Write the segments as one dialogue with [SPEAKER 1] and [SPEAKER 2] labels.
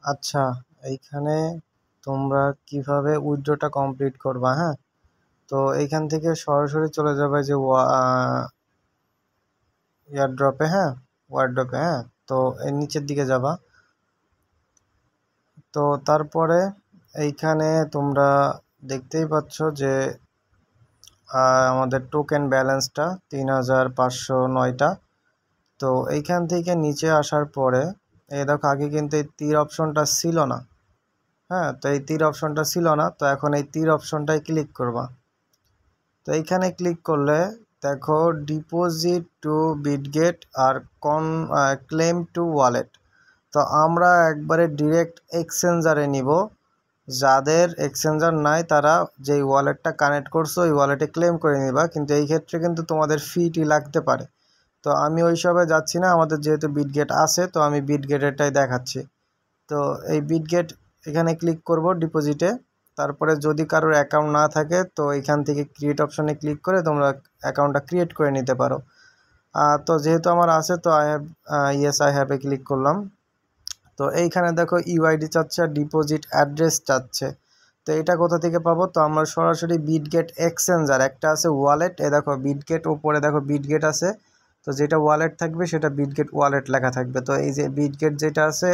[SPEAKER 1] আচ্ছা, এইখানে তোমরা কিভাবে উইথড্রটা কমপ্লিট করবা, হ্যাঁ? তো এইখান থেকে সরাসরি চলে যাবে যে এয়ারড্রপে, হ্যাঁ, ওয়ারড্রপে, হ্যাঁ। তো এর নিচের দিকে যাবা। তো তারপরে এইখানে তোমরা দেখতেই পাচ্ছ যে আমাদের টোকেন ব্যালেন্সটা 3509টা। তো এইখান থেকে নিচে আসার পরে এই দেখো, আগে কিন্তু এই তীর অপশনটা ছিল না, হ্যাঁ। তো এই তীর অপশনটা ছিল না, তো এখন এই তীর অপশনটাই ক্লিক করবা। তো এইখানে ক্লিক করলে দেখো ডিপোজিট টু বিটগেট আর ক্লেম টু ওয়ালেট। তো আমরা একবারে ডিরেক্ট এক্সচেঞ্জারে নিব। যাদের এক্সচেঞ্জার নাই তারা যেই ওয়ালেটটা কানেক্ট করছো ওই ওয়ালেটে ক্লেম করে নিবা, কিন্তু এই ক্ষেত্রে কিন্তু তোমাদের ফিটি লাগতে পারে। তো আমি ওইসবে যাচ্ছি না, আমাদের যেহেতু বিটগেট আছে তো আমি বিটগেটেরটাই দেখাচ্ছি। তো এই বিটগেট এখানে ক্লিক করব ডিপোজিটে। তারপরে যদি কারোর অ্যাকাউন্ট না থাকে তো এখান থেকে ক্রিয়েট অপশনে ক্লিক করে তোমরা অ্যাকাউন্টটা ক্রিয়েট করে নিতে পারো। তো যেহেতু আমার আছে তো আই হ্যাভে ক্লিক করলাম। তো এইখানে দেখো ইউআইডি চাচ্ছে আর ডিপোজিট অ্যাড্রেস চাচ্ছে। তো এটা কোথা থেকে পাবো? তো আমরা সরাসরি বিটগেট এক্সচেঞ্জার, একটা আছে ওয়ালেট, এ দেখো বিটগেট, ওপরে দেখো বিটগেট আছে। তো যেটা ওয়ালেট থাকবে সেটা বিটগেট ওয়ালেট লেখা থাকবে। তো এই যে বিটগেট যেটা আছে,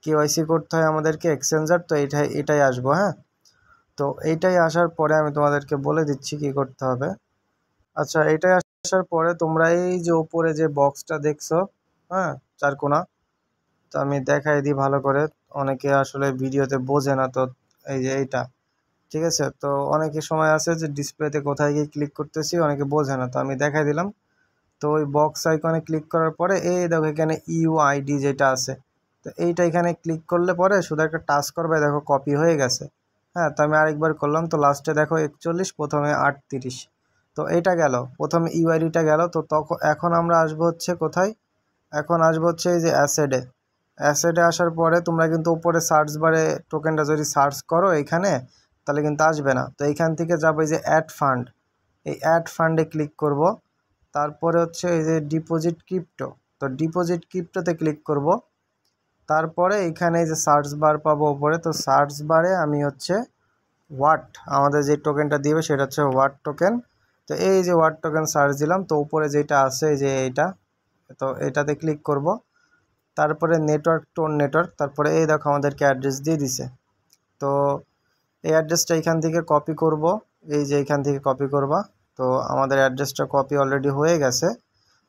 [SPEAKER 1] কেওয়াইসি করতে হয় আমাদেরকে এক্সচেঞ্জার, তো এটাই আসবো, হ্যাঁ। তো এইটাই আসার পরে আমি তোমাদেরকে বলে দিচ্ছি কি করতে হবে। আচ্ছা, এইটাই আসার পরে তোমরা এই যে ওপরে যে বক্সটা দেখছো, হ্যাঁ, চারকোনা, তো আমি দেখাই দিই ভালো করে। অনেকে আসলে ভিডিওতে বোঝে না, তো এই যে এইটা, ঠিক আছে। তো অনেকে সময় আছে যে ডিসপ্লেতে কোথায় গিয়ে ক্লিক করতেছি, অনেকে বোঝে না, তো আমি দেখাই দিলাম। তো ওই বক্স আইকনে ক্লিক করার পরে এই দেখো এখানে ইউআইডি যেটা আছে, তো এইটা এখানে ক্লিক করলে পরে শুধু একটা টাচ করবে, দেখো কপি হয়ে গেছে, হ্যাঁ। তো আমি আরেকবার করলাম, তো লাস্টে দেখো 41, প্রথমে 38। তো এইটা গেল, প্রথমে ইউআইডিটা গেল। তো তখন এখন আমরা আসবো হচ্ছে কোথায়? এখন আসবো হচ্ছে এই যে অ্যাসেডে আসার পরে তোমরা কিন্তু উপরে সার্চ বারে টোকেনটা যদি সার্চ করো এইখানে, তাহলে কিন্তু আসবে না। তো এইখান থেকে যাবো এই যে অ্যাড ফান্ড, এই অ্যাড ফান্ডে ক্লিক করব। তারপরে হচ্ছে এই যে ডিপোজিট ক্রিপ্টো, তো ডিপোজিট ক্রিপ্টোতে ক্লিক করব। তারপরে এইখানে এই যে সার্চ বার পাবো উপরে, তো সার্চ বারে আমি হচ্ছে ওয়াট, আমাদের যে টোকেনটা দিবে সেটা হচ্ছে ওয়াট টোকেন। তো এই যে ওয়াট টোকেন সার্চ দিলাম, তো উপরে যেটা আছে এই যে এইটা, তো এটাতে ক্লিক করব। তারপরে নেটওয়ার্ক, টোন নেটওয়ার্ক, তারপরে এই দেখো আমাদেরকে অ্যাড্রেস দিয়ে দিছে। তো এই অ্যাড্রেসটা এখান থেকে কপি করব, এই যে এখান থেকে কপি করবা। তো আমাদের অ্যাড্রেসটা কপি অলরেডি হয়ে গেছে।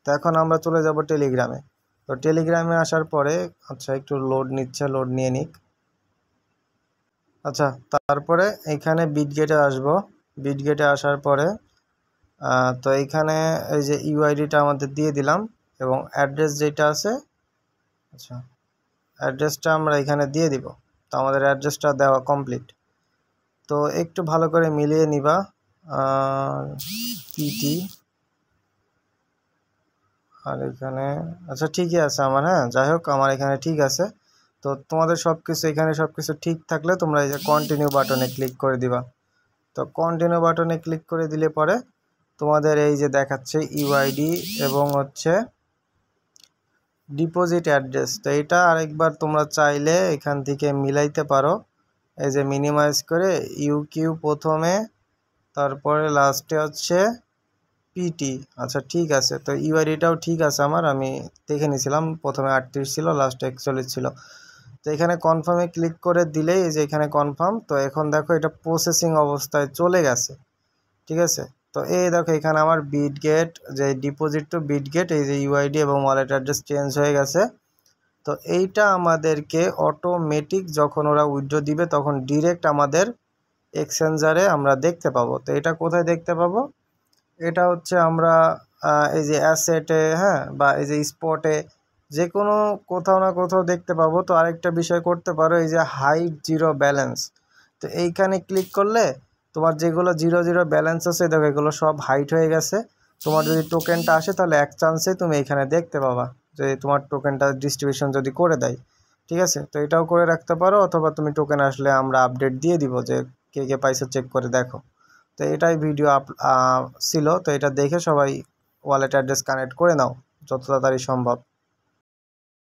[SPEAKER 1] তো এখন আমরা চলে যাব টেলিগ্রামে। তো টেলিগ্রামে আসার পরে, আচ্ছা একটু লোড নিচ্ছে, লোড নিয়ে নিক। আচ্ছা, তারপরে এইখানে বিটগেটে আসব। বিটগেটে আসার পরে তো এইখানে এই যে ইউআইডিটা আমাদের দিয়ে দিলাম এবং অ্যাড্রেস যেটা আছে, আচ্ছা অ্যাড্রেসটা আমরা এখানে দিয়ে দিব। তো আমাদের অ্যাড্রেসটা দেওয়া কমপ্লিট। তো একটু ভালো করে মিলিয়ে নিবা। পিটি আর এখানে, আচ্ছা ঠিকই আছে আমার, হ্যাঁ, যাই হোক আমার এখানে ঠিক আছে। তো তোমাদের সব কিছু এখানে সব কিছু ঠিক থাকলে তোমরা এই যে কন্টিনিউ বাটনে ক্লিক করে দিবা। তো কন্টিনিউ বাটনে ক্লিক করে দিলে পরে তোমাদের এই যে দেখাচ্ছে ইউআইডি এবং হচ্ছে ডিপোজিট অ্যাড্রেস। তো এটা আরেকবার তোমরা চাইলে এখান থেকে মিলাইতে পারো, এই যে মিনিমাইজ করে ইউকিউ প্রথমে, তারপরে লাস্টে হচ্ছে পিটি। আচ্ছা ঠিক আছে, তো ইউআইডিটাও ঠিক আছে আমার, আমি দেখে নিয়েছিলাম, প্রথমে 38 ছিল, লাস্টে 41 ছিল। তো এখানে কনফার্মে ক্লিক করে দিলেই এই যে এখানে কনফার্ম। তো এখন দেখো এটা প্রসেসিং অবস্থায় চলে গেছে, ঠিক আছে। তো এই দেখো এখানে আমার বিটগেট যে ডিপোজিট টু বিটগেট, এই যে ইউআইডি এবং ওয়ালেট অ্যাড্রেস চেঞ্জ হয়ে গেছে। তো এইটা আমাদেরকে অটোমেটিক যখন ওরা উইথড্র দিবে তখন ডিরেক্ট আমাদের এক্সচেঞ্জারে আমরা দেখতে পাবো। তো এটা কোথায় দেখতে পাবো? এটা হচ্ছে আমরা এই যে অ্যাসেটে, হ্যাঁ, বা এই যে স্পটে, যে কোনো কোথাও না কোথাও দেখতে পাবো। তো আরেকটা বিষয় করতে পারো, এই যে হাইড জিরো ব্যালেন্স, তো এইখানে ক্লিক করলে তোমার যেগুলো জিরো জিরো ব্যালেন্স আছে দেখো এগুলো সব হাইড হয়ে গেছে। তোমার যদি টোকেনটা আসে তাহলে এক চান্সে তুমি এখানে দেখতে পাবা যে তোমার টোকেনটা ডিস্ট্রিবিউশন যদি করে দেয়, ঠিক আছে। তো এটাও করে রাখতে পারো, অথবা তুমি টোকেন আসলে আমরা আপডেট দিয়ে দিব যে কে কে পাইছো চেক করে দেখো। তো এটাই ভিডিও ছিল। তো এটা দেখে সবাই ওয়ালেট অ্যাড্রেস কানেক্ট করে নাও যত তাড়াতাড়ি সম্ভব।